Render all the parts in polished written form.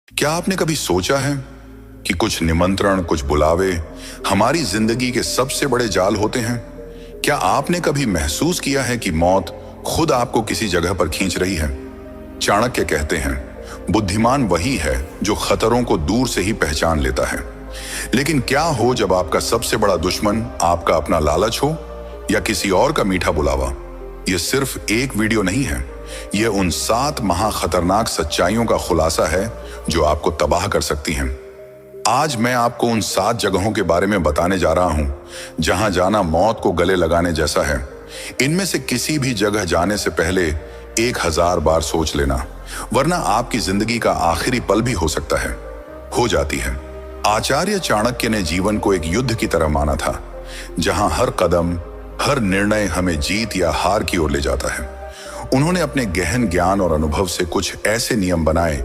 क्या आपने कभी सोचा है कि कुछ निमंत्रण, कुछ बुलावे हमारी जिंदगी के सबसे बड़े जाल होते हैं? क्या आपने कभी महसूस किया है कि मौत खुद आपको किसी जगह पर खींच रही है? चाणक्य कहते हैं, बुद्धिमान वही है जो खतरों को दूर से ही पहचान लेता है। लेकिन क्या हो जब आपका सबसे बड़ा दुश्मन आपका अपना लालच हो या किसी और का मीठा बुलावा? यह सिर्फ एक वीडियो नहीं है, यह उन 7 महाखतरनाक सच्चाइयों का खुलासा है जो आपको तबाह कर सकती हैं। आज मैं आपको उन 7 जगहों के बारे में बताने जा रहा हूं जहां जाना मौत को गले लगाने जैसा है। इनमें से किसी भी जगह जाने से पहले 1000 बार सोच लेना, वरना आपकी जिंदगी का आखिरी पल भी हो सकता है, हो जाती है। आचार्य चाणक्य ने जीवन को एक युद्ध की तरह माना था, जहां हर कदम, हर निर्णय हमें जीत या हार की ओर ले जाता है। उन्होंने अपने गहन ज्ञान और अनुभव से कुछ ऐसे नियम बनाए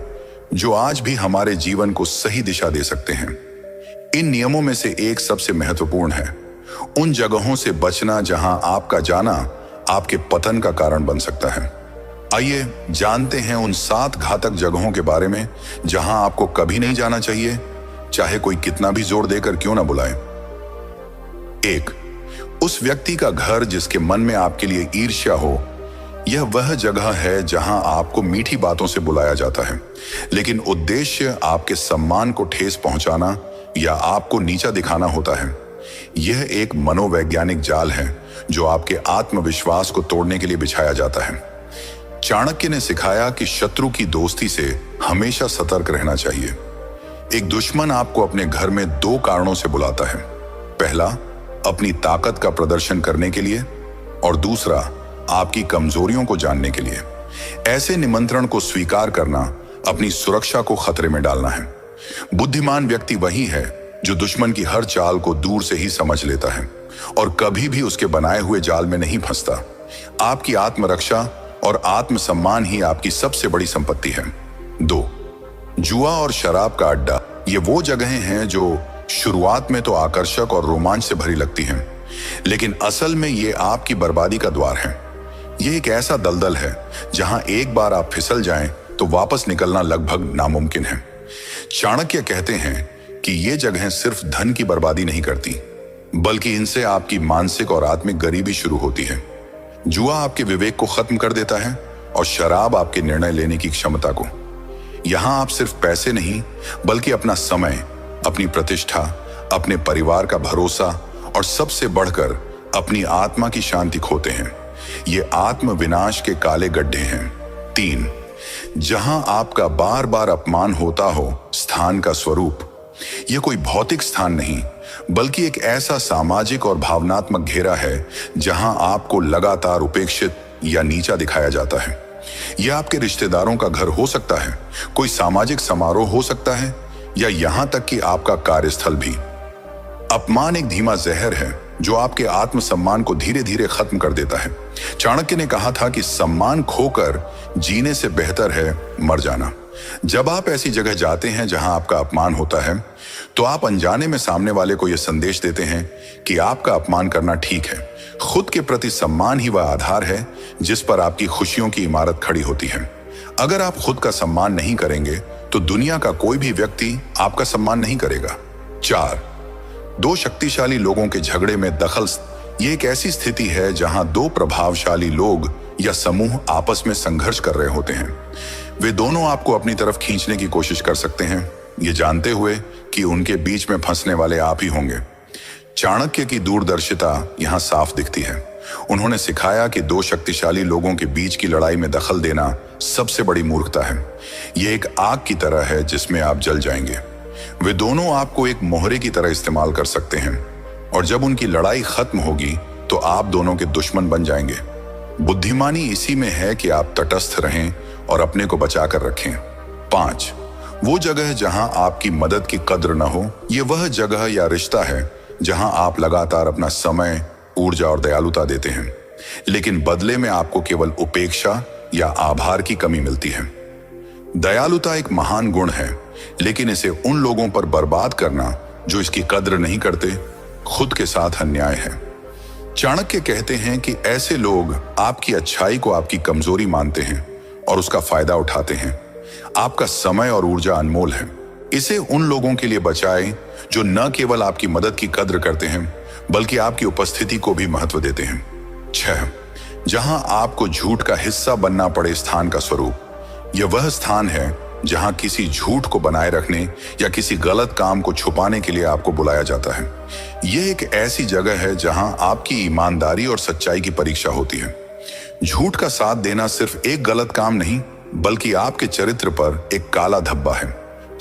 जो आज भी हमारे जीवन को सही दिशा दे सकते हैं। इन नियमों में से एक सबसे महत्वपूर्ण है, उन जगहों से बचना जहां आपका जाना आपके पतन का कारण बन सकता है। आइए जानते हैं उन 7 घातक जगहों के बारे में जहां आपको कभी नहीं जाना चाहिए, चाहे कोई कितना भी जोर देकर क्यों ना बुलाए। 1, उस व्यक्ति का घर जिसके मन में आपके लिए ईर्ष्या हो। यह वह जगह है जहां आपको मीठी बातों से बुलाया जाता है, लेकिन उद्देश्य आपके सम्मान को ठेस पहुंचाना या आपको नीचा दिखाना होता है। यह एक मनोवैज्ञानिक जाल है जो आपके आत्मविश्वास को तोड़ने के लिए बिछाया जाता है। चाणक्य ने सिखाया कि शत्रु की दोस्ती से हमेशा सतर्क रहना चाहिए। एक दुश्मन आपको अपने घर में 2 कारणों से बुलाता है। पहला, अपनी ताकत का प्रदर्शन करने के लिए, और दूसरा, आपकी कमजोरियों को जानने के लिए। ऐसे निमंत्रण को स्वीकार करना अपनी सुरक्षा को खतरे में डालना है। बुद्धिमान व्यक्ति वही है जो दुश्मन की हर चाल को दूर से ही समझ लेता है और कभी भी उसके बनाए हुए जाल में नहीं फंसता। आपकी आत्मरक्षा और आत्मसम्मान ही आपकी सबसे बड़ी संपत्ति है। 2, जुआ और शराब का अड्डा। ये वो जगहें हैं जो शुरुआत में तो आकर्षक और रोमांच से भरी लगती हैं, लेकिन असल में ये आपकी बर्बादी का द्वार है। ये एक ऐसा दलदल है जहां एक बार आप फिसल जाएं तो वापस निकलना लगभग नामुमकिन है। चाणक्य कहते हैं कि ये जगहें सिर्फ धन की बर्बादी नहीं करती, बल्कि इनसे आपकी मानसिक और आत्मिक गरीबी शुरू होती है। जुआ आपके विवेक को खत्म कर देता है और शराब आपके निर्णय लेने की क्षमता को। यहां आप सिर्फ पैसे नहीं, बल्कि अपना समय, अपनी प्रतिष्ठा, अपने परिवार का भरोसा और सबसे बढ़कर अपनी आत्मा की शांति खोते हैं। ये आत्म विनाश के काले गड्ढे हैं। 3, जहां आपका बार बार अपमान होता हो स्थान का स्वरूप। यह कोई भौतिक स्थान नहीं, बल्कि एक ऐसा सामाजिक और भावनात्मक घेरा है जहां आपको लगातार उपेक्षित या नीचा दिखाया जाता है। यह आपके रिश्तेदारों का घर हो सकता है, कोई सामाजिक समारोह हो सकता है, या यहां तक कि आपका कार्यस्थल भी। अपमान एक धीमा जहर है जो आपके आत्मसम्मान को धीरे धीरे खत्म कर देता है। चाणक्य ने कहा था कि सम्मान खोकर जीने से बेहतर है मर जाना। जब आप ऐसी जगह जाते हैं जहां आपका अपमान होता है, तो आप अनजाने में सामने वाले को यह संदेश देते हैं कि आपका अपमान करना ठीक है। खुद के प्रति सम्मान ही वह आधार है जिस पर आपकी खुशियों की इमारत खड़ी होती है। अगर आप खुद का सम्मान नहीं करेंगे तो दुनिया का कोई भी व्यक्ति आपका सम्मान नहीं करेगा। 4, 2 शक्तिशाली लोगों के झगड़े में दखल। ये एक ऐसी स्थिति है जहां 2 प्रभावशाली लोग या समूह आपस में संघर्ष कर रहे होते हैं। वे दोनों आपको अपनी तरफ खींचने की कोशिश कर सकते हैं, ये जानते हुए कि उनके बीच में फंसने वाले आप ही होंगे। चाणक्य की दूरदर्शिता यहां साफ दिखती है। उन्होंने सिखाया कि 2 शक्तिशाली लोगों के बीच की लड़ाई में दखल देना सबसे बड़ी मूर्खता है। यह एक आग की तरह है जिसमें आप जल जाएंगे। वे दोनों आपको एक मोहरे की तरह इस्तेमाल कर सकते हैं, और जब उनकी लड़ाई खत्म होगी तो आप दोनों के दुश्मन बन जाएंगे। बुद्धिमानी इसी में है कि आप तटस्थ रहें और अपने को बचा कर रखें। 5, वो जगह जहां आपकी मदद की कद्र न हो। यह वह जगह या रिश्ता है जहां आप लगातार अपना समय, ऊर्जा और दयालुता देते हैं, लेकिन बदले में आपको केवल उपेक्षा या आभार की कमी मिलती है। दयालुता एक महान गुण है, लेकिन इसे उन लोगों पर बर्बाद करना जो इसकी कद्र नहीं करते, खुद के साथ अन्याय है। चाणक्य कहते हैं कि ऐसे लोग आपकी अच्छाई को आपकी कमजोरी मानते हैं और उसका फायदा उठाते हैं। आपका समय और ऊर्जा अनमोल है। इसे उन लोगों के लिए बचाएं जो न केवल आपकी मदद की कद्र करते हैं बल्कि आपकी उपस्थिति को भी महत्व देते हैं। 6. जहां आपको झूठ का हिस्सा बनना पड़े स्थान का स्वरूप। यह वह स्थान है जहां किसी झूठ को बनाए रखने या किसी गलत काम को छुपाने के लिए आपको बुलाया जाता है। यह एक ऐसी जगह है जहां आपकी ईमानदारी और सच्चाई की परीक्षा होती है। झूठ का साथ देना सिर्फ एक गलत काम नहीं बल्कि आपके चरित्र पर एक काला धब्बा है।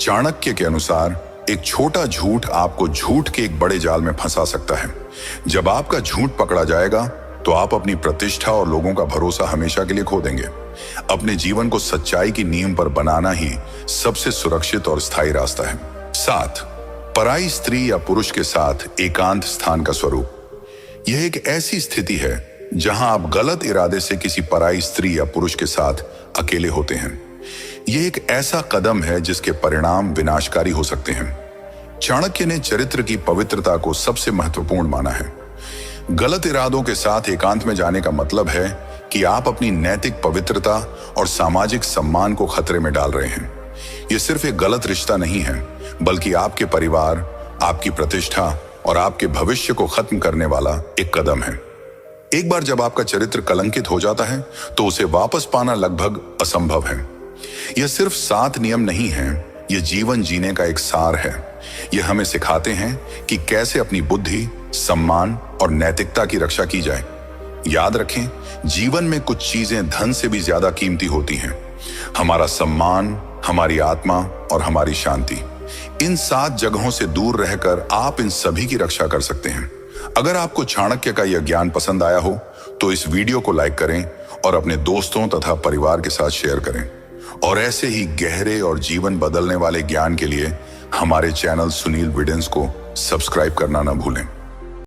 चाणक्य के अनुसार एक छोटा झूठ आपको झूठ के एक बड़े जाल में फंसा सकता है। जब आपका झूठ पकड़ा जाएगा तो आप अपनी प्रतिष्ठा और लोगों का भरोसा हमेशा के लिए खो देंगे। अपने जीवन को सच्चाई की नींव पर बनाना ही सबसे सुरक्षित और स्थायी रास्ता है। 7. पराई स्त्री या पुरुष के साथ एकांत स्थान का स्वरूप। यह एक ऐसी स्थिति है जहां आप गलत इरादे से किसी पराई स्त्री या पुरुष के साथ अकेले होते हैं। यह एक ऐसा कदम है जिसके परिणाम विनाशकारी हो सकते हैं। चाणक्य ने चरित्र की पवित्रता को सबसे महत्वपूर्ण माना है। गलत इरादों के साथ एकांत में जाने का मतलब है कि आप अपनी नैतिक पवित्रता और सामाजिक सम्मान को खतरे में डाल रहे हैं। यह सिर्फ एक गलत रिश्ता नहीं है बल्कि आपके परिवार, आपकी प्रतिष्ठा और आपके भविष्य को खत्म करने वाला एक कदम है। एक बार जब आपका चरित्र कलंकित हो जाता है तो उसे वापस पाना लगभग असंभव है। यह सिर्फ 7 नियम नहीं है, यह जीवन जीने का एक सार है। यह हमें सिखाते हैं कि कैसे अपनी बुद्धि, सम्मान और नैतिकता की रक्षा की जाए। याद रखें, जीवन में कुछ चीजें धन से भी ज्यादा कीमती होती हैं। हमारा सम्मान, हमारी आत्मा और हमारी शांति। इन 7 जगहों से दूर रहकर आप इन सभी की रक्षा कर सकते हैं। अगर आपको चाणक्य का यह ज्ञान पसंद आया हो तो इस वीडियो को लाइक करें और अपने दोस्तों तथा परिवार के साथ शेयर करें। और ऐसे ही गहरे और जीवन बदलने वाले ज्ञान के लिए हमारे चैनल सुनील विडेंस को सब्सक्राइब करना न भूलें।